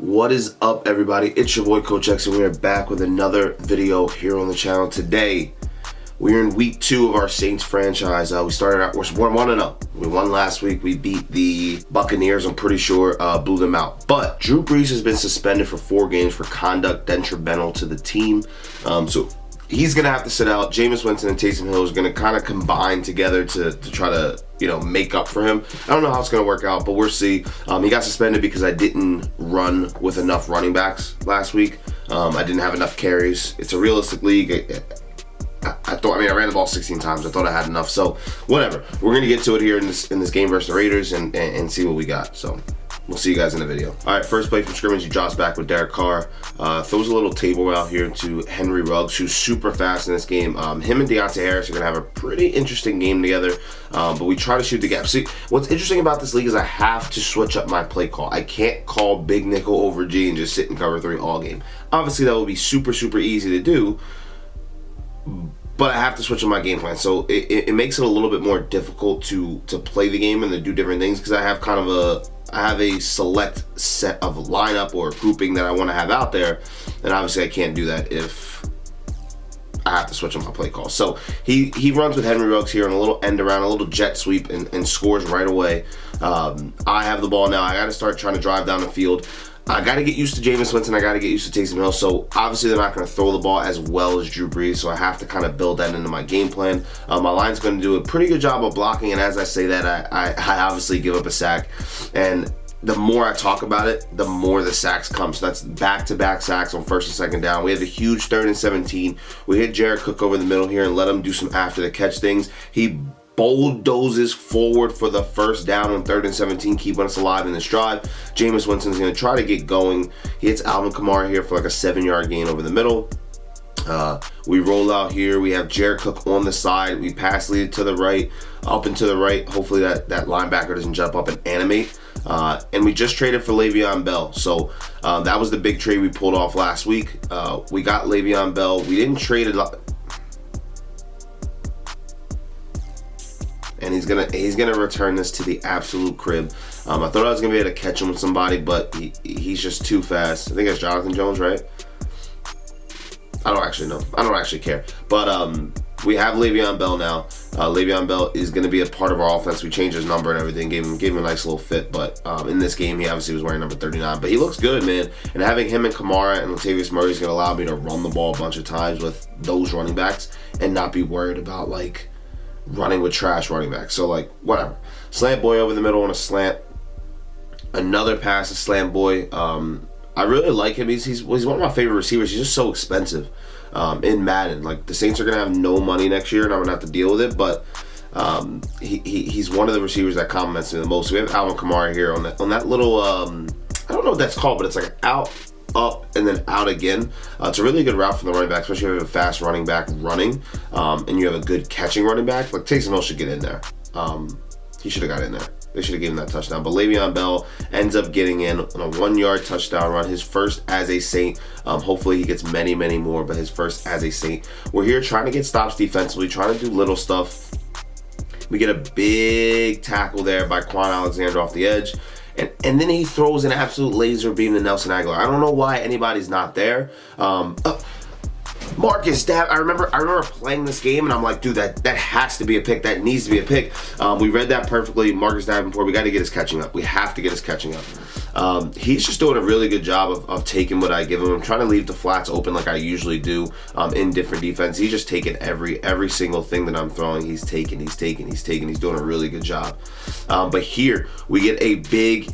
What is up, everybody? It's your boy Coach X, and we are back with another video here on the channel. Today, we're in week 2 of our Saints franchise. We started out, we're 1-0. We won last week. We beat the Buccaneers, I'm pretty sure, blew them out. But Drew Brees has been suspended for 4 games for conduct detrimental to the team. So he's going to have to sit out. Jameis Winston and Taysom Hill is going to kind of combine together to try to, make up for him. I don't know how it's going to work out, but we'll see. He got suspended because I didn't run with enough running backs last week. I didn't have enough carries. It's a realistic league. I ran the ball 16 times. I thought I had enough. So, whatever. We're going to get to it here in this game versus the Raiders and see what we got. So, we'll see you guys in the video. All right, first play from scrimmage, he drops back with Derek Carr. Throws a little table out here to Henry Ruggs, who's super fast in this game. Him and Deontay Harris are going to have a pretty interesting game together, but we try to shoot the gap. See, what's interesting about this league is I have to switch up my play call. I can't call big nickel over G and just sit in cover 3 all game. Obviously, that would be super, super easy to do, but I have to switch up my game plan. So it makes it a little bit more difficult to play the game and to do different things because I have kind of a select set of lineup or grouping that I want to have out there, and obviously I can't do that if I have to switch on my play call. So he runs with Henry Ruggs here on a little end around, a little jet sweep, and scores right away. I have the ball now. I got to start trying to drive down the field. I got to get used to Jameis Winston. I got to get used to Taysom Hill. So obviously they're not going to throw the ball as well as Drew Brees. So I have to kind of build that into my game plan. My line's going to do a pretty good job of blocking. And as I say that, I obviously give up a sack. And the more I talk about it, the more the sacks come. So that's back-to-back sacks on first and second down. We have a huge 3rd and 17. We hit Jared Cook over the middle here and let him do some after the catch things. He bulldozes forward for the first down on 3rd and 17, keeping us alive in this drive. Jameis Winston's going to try to get going. He hits Alvin Kamara here for like a 7-yard gain over the middle. We roll out here. We have Jared Cook on the side. We pass lead to the right, up and to the right. Hopefully that linebacker doesn't jump up and animate. And we just traded for Le'Veon Bell. So that was the big trade we pulled off last week. We got Le'Veon Bell. We didn't trade it. And he's gonna return this to the absolute crib. I thought I was gonna be able to catch him with somebody, but he's just too fast. I think it's Jonathan Jones, right? I don't actually know. I don't actually care. But we have Le'Veon Bell now. Le'Veon Bell is going to be a part of our offense. We changed his number and everything, gave him a nice little fit. But in this game, he obviously was wearing number 39. But he looks good, man. And having him and Kamara and Latavius Murray is going to allow me to run the ball a bunch of times with those running backs and not be worried about, like, running with trash running backs. So, like, whatever. Slant boy over the middle on a slant. Another pass to slant boy. I really like him. He's one of my favorite receivers. He's just so expensive in Madden. Like, the Saints are going to have no money next year, and I'm going to have to deal with it. But he's one of the receivers that compliments me the most. We have Alvin Kamara here on that little, I don't know what that's called, but it's like out, up, and then out again. It's a really good route for the running back, especially if you have a fast running back running, and you have a good catching running back. Like, Taysom Hill should get in there. He should have got in there. They should have given him that touchdown. But Le'Veon Bell ends up getting in on a 1-yard touchdown run, his first as a Saint. Hopefully he gets many, many more, but his first as a Saint. We're here trying to get stops defensively, trying to do little stuff. We get a big tackle there by Quan Alexander off the edge. And then he throws an absolute laser beam to Nelson Aguilar. I don't know why anybody's not there. Marcus Davenport, I remember playing this game and I'm like, dude, that has to be a pick. That needs to be a pick. We read that perfectly. Marcus Davenport, we got to get his catching up. We have to get his catching up. He's just doing a really good job of taking what I give him. I'm trying to leave the flats open like I usually do in different defense. He's just taking every single thing that I'm throwing. He's taking. He's doing a really good job. But here, we get a big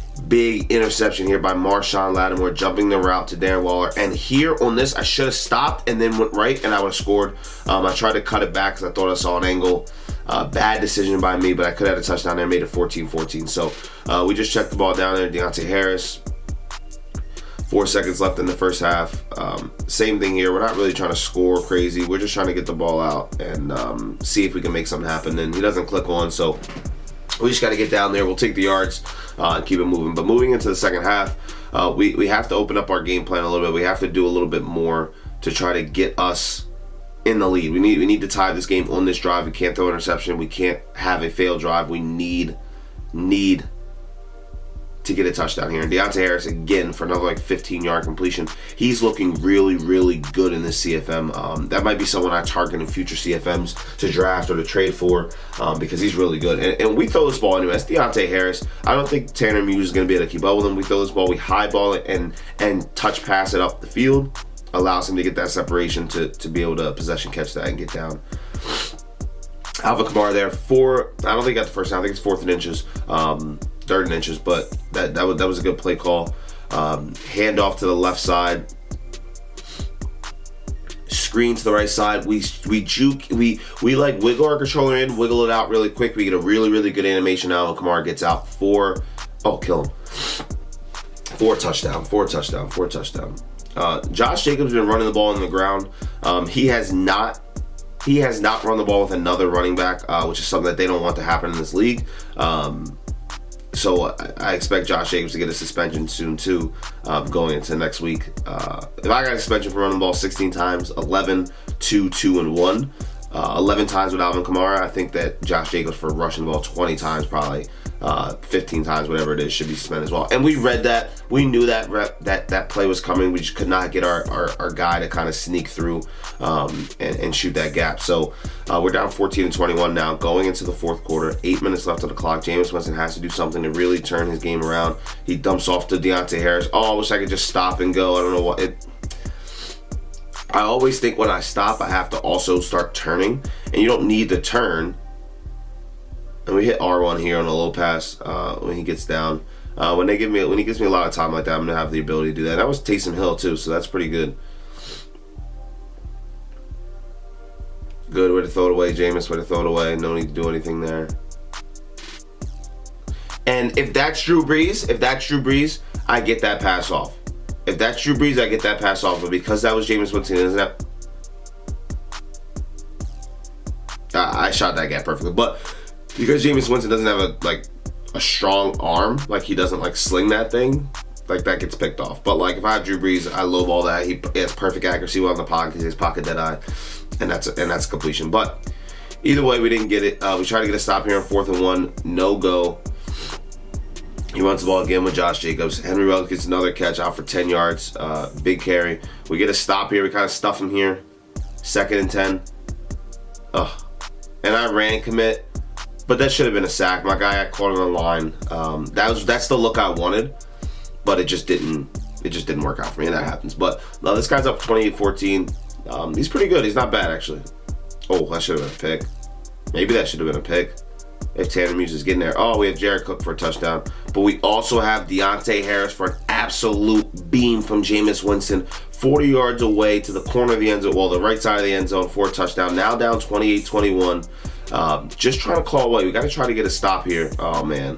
interception here by Marshawn Lattimore, jumping the route to Darren Waller. And here on this, I should have stopped and then went right, and I would have scored. I tried to cut it back because I thought I saw an angle. Bad decision by me, but I could have had a touchdown there, made it 14-14. So we just checked the ball down there. Deontay Harris, 4 seconds left in the first half. Same thing here. We're not really trying to score crazy. We're just trying to get the ball out and see if we can make something happen. And he doesn't click on, so we just got to get down there. We'll take the yards and keep it moving. But moving into the second half, we have to open up our game plan a little bit. We have to do a little bit more to try to get us in the lead. We need to tie this game on this drive. We can't throw an interception. We can't have a failed drive. We need to get a touchdown here. And Deontay Harris, again, for another like 15-yard completion. He's looking really, really good in this CFM. That might be someone I target in future CFMs to draft or to trade for because he's really good. And we throw this ball anyway. It's Deontay Harris. I don't think Tanner Muse is going to be able to keep up with him. We throw this ball, we high ball it, and touch pass it up the field. Allows him to get that separation to be able to possession catch that and get down. Alvin Kamara there, I don't think he got the first down. I think it's 4th and inches. 3rd and inches, but that was a good play call. Hand off to the left side, screen to the right side. We juke, we like wiggle our controller in, wiggle it out really quick. We get a really, really good animation now. And Kamara gets out kill him. 4 touchdown. Josh Jacobs has been running the ball on the ground. He has not run the ball with another running back, which is something that they don't want to happen in this league. So I expect Josh Jacobs to get a suspension soon too, going into next week. If I got a suspension for running the ball 16 times, 11, 2, 2, and 1, 11 times with Alvin Kamara, I think that Josh Jacobs for rushing the ball 20 times, probably 15 times, whatever it is, should be suspended as well. And we read that. We knew that play was coming. We just could not get our guy to kind of sneak through and shoot that gap. So we're down 14-21 now, going into the 4th quarter. 8 minutes left on the clock. Jameis Winston has to do something to really turn his game around. He dumps off to Deontay Harris. I wish I could just stop and go. I don't know what. I always think when I stop, I have to also start turning. And you don't need to turn. And we hit R1 here on a low pass when he gets down. When he gives me a lot of time like that, I'm gonna have the ability to do that. That was Taysom Hill too, so that's pretty good. Good way to throw it away, Jameis. Way to throw it away. No need to do anything there. And if that's Drew Brees, I get that pass off. If that's Drew Brees, I get that pass off. But because that was Jameis Winston, isn't that? I shot that gap perfectly, but because Jameis Winston doesn't have a strong arm, like he doesn't sling that thing, like that gets picked off. But like if I have Drew Brees, I lowball that. He has perfect accuracy on the pocket. He has pocket dead eye, and that's completion. But either way, we didn't get it. We tried to get a stop here on 4th and 1, no go. He runs the ball again with Josh Jacobs. Henry Ruggs gets another catch out for 10 yards. Big carry. We get a stop here. We kind of stuff him here. 2nd and 10. And I ran commit. But that should have been a sack. My guy got caught on the line. That's the look I wanted, but it just didn't work out for me, and that happens. But no, this guy's up 28-14. He's pretty good. He's not bad actually. Oh, that should have been a pick. Maybe that should have been a pick. If Tanner Muse is getting there. We have Jared Cook for a touchdown. But we also have Deontay Harris for an absolute beam from Jameis Winston. 40 yards away to the corner of the end zone, the right side of the end zone for a touchdown. Now down 28-21. Just trying to claw away. We got to try to get a stop here. Oh, man.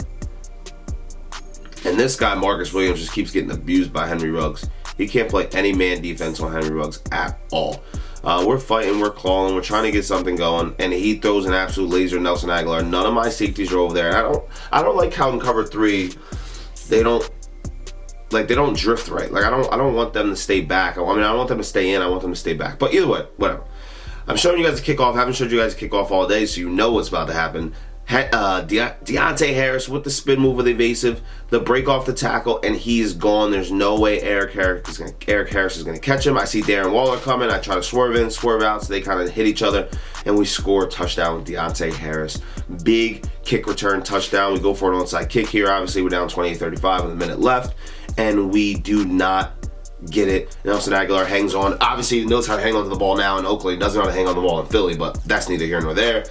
And this guy, Marcus Williams, just keeps getting abused by Henry Ruggs. He can't play any man defense on Henry Ruggs at all. We're fighting, we're clawing, we're trying to get something going, and he throws an absolute laser. Nelson Aguilar. None of my safeties are over there. I don't like how in cover 3 they don't drift right. I don't want them to stay back. I don't want them to stay in. I want them to stay back. But either way, whatever. I'm showing you guys the kickoff. I haven't showed you guys the kickoff all day, so you know what's about to happen. Deontay Harris with the spin move with evasive, the break off the tackle, and he's gone. There's no way Eric Harris is going to catch him. I see Darren Waller coming. I try to swerve in, swerve out, so they kind of hit each other, and we score a touchdown with Deontay Harris. Big kick return touchdown. We go for an onside kick here. Obviously, we're down 28-35 with a minute left, and we do not get it. Nelson Aguilar hangs on. Obviously, he knows how to hang on to the ball now in Oakland. He doesn't know how to hang on the ball in Philly, but that's neither here nor there.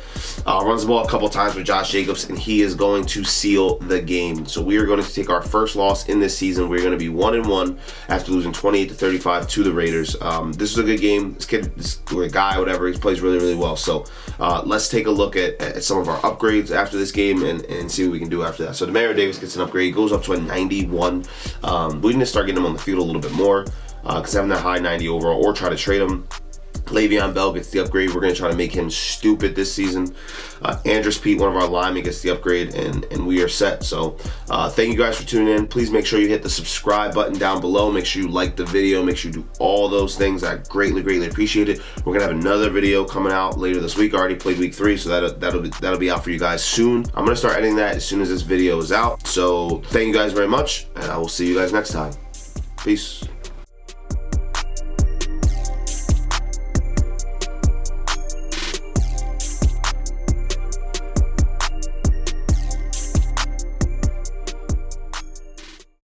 Runs the ball a couple times with Josh Jacobs, and he is going to seal the game. So we are going to take our first loss in this season. We're going to be 1-1 after losing 28-35 to the Raiders. This was a good game. This kid, this guy, whatever, he plays really, really well. So let's take a look at some of our upgrades after this game and see what we can do after that. So Demario Davis gets an upgrade. He goes up to a 91. We need to start getting him on the field a little bit more because having that high 90 overall, or try to trade him. Le'Veon Bell gets the upgrade. We're going to try to make him stupid this season. Andrus Peat, one of our linemen, gets the upgrade, and we are set. So thank you guys for tuning in. Please make sure you hit the subscribe button down below. Make sure you like the video. Make sure you do all those things. I greatly, greatly appreciate it. We're going to have another video coming out later this week. I already played week 3, so that'll be out for you guys soon. I'm going to start editing that as soon as this video is out. So thank you guys very much, and I will see you guys next time. Peace.